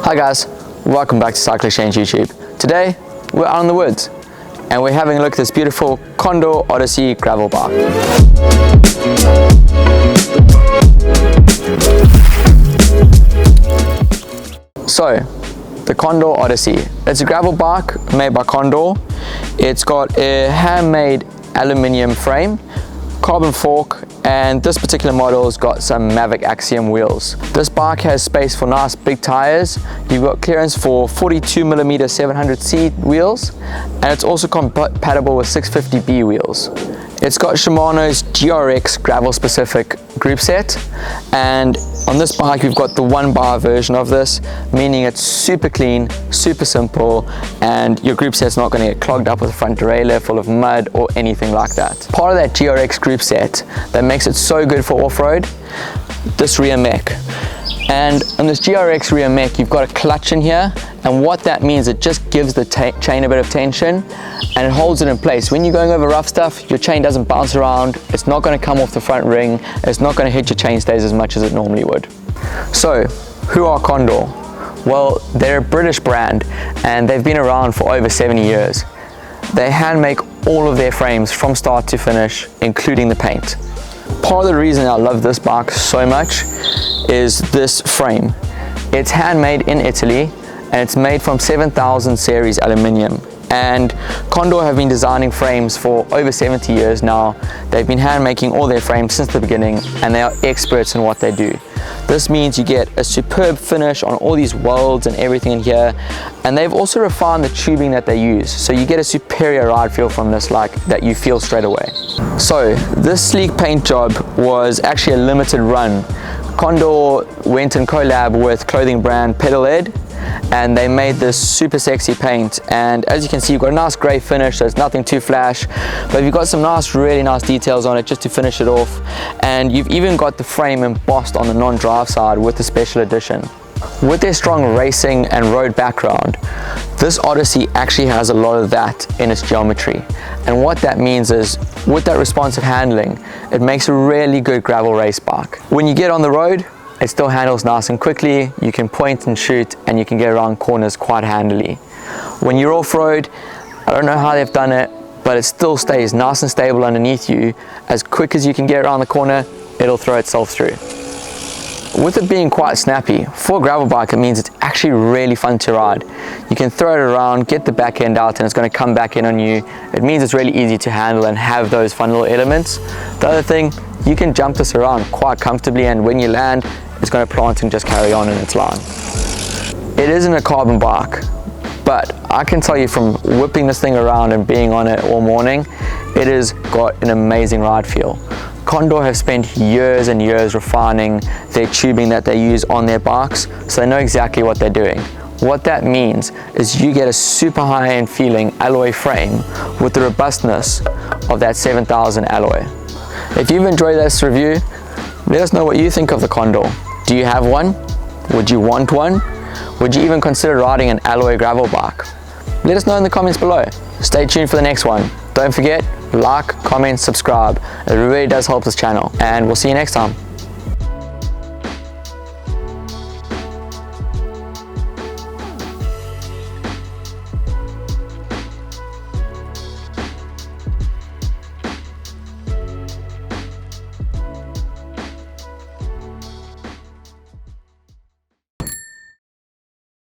Hi guys, welcome back to Cycle Exchange YouTube. Today we're out in the woods and we're having a look at this beautiful Condor Odyssey Gravel bike. So, the Condor Odyssey. It's a gravel bike made by Condor. It's got a handmade aluminium frame, carbon fork, and this particular model has got some Mavic Axiom wheels. This bike has space for nice big tires. You've got clearance for 42mm 700C wheels, and it's also compatible with 650B wheels. It's got Shimano's GRX gravel specific Groupset, and on this bike we've got the 1-bar version of this, meaning it's super clean, super simple, and your Groupset's not going to get clogged up with a front derailleur full of mud or anything like that. Part of that GRX Groupset that makes it so good for off-road, this rear Mech. And on this GRX rear Mech, you've got a clutch in here, and what that means, it just gives the chain a bit of tension and it holds it in place. When you're going over rough stuff, your chain doesn't bounce around, it's not going to come off the front ring, it's not going to hit your chain stays as much as it normally would. So, who are Condor? Well, they're a British brand and they've been around for over 70 years. They hand make all of their frames from start to finish, including the paint. Part of the reason I love this bike so much is this frame. It's handmade in Italy and it's made from 7000 series aluminium. And Condor have been designing frames for over 70 years now. They've been hand making all their frames since the beginning and they are experts in what they do. This means you get a superb finish on all these welds and everything in here, and they've also refined the tubing that they use, so you get a superior ride feel from this, like that you feel straight away. So this sleek paint job was actually a limited run. Condor went and collab with clothing brand Pedal Ed, and they made this super sexy paint, and as you can see you've got a nice grey finish, so it's nothing too flash, but you've got some really nice details on it just to finish it off, and you've even got the frame embossed on the non-drive side with the special edition. With their strong racing and road background, this Odyssey actually has a lot of that in its geometry, and what that means is with that responsive handling, it makes a really good gravel race bike. When you get on the road, it still handles nice and quickly, you can point and shoot, and you can get around corners quite handily. When you're off-road, I don't know how they've done it, but it still stays nice and stable underneath you. As quick as you can get around the corner, it'll throw itself through. With it being quite snappy, for a gravel bike it means it's actually really fun to ride. You can throw it around, get the back end out, and it's going to come back in on you. It means it's really easy to handle and have those fun little elements. The other thing, you can jump this around quite comfortably, and when you land, it's going to plant and just carry on in its line. It isn't a carbon bike, but I can tell you from whipping this thing around and being on it all morning, it has got an amazing ride feel. Condor have spent years and years refining their tubing that they use on their bikes, so they know exactly what they're doing. What that means is you get a super high-end feeling alloy frame with the robustness of that 7000 alloy. If you've enjoyed this review, let us know what you think of the Condor. Do you have one? Would you want one? Would you even consider riding an alloy gravel bike? Let us know in the comments below. Stay tuned for the next one. Don't forget, like, comment, subscribe. It really does help this channel, and we'll see you next time.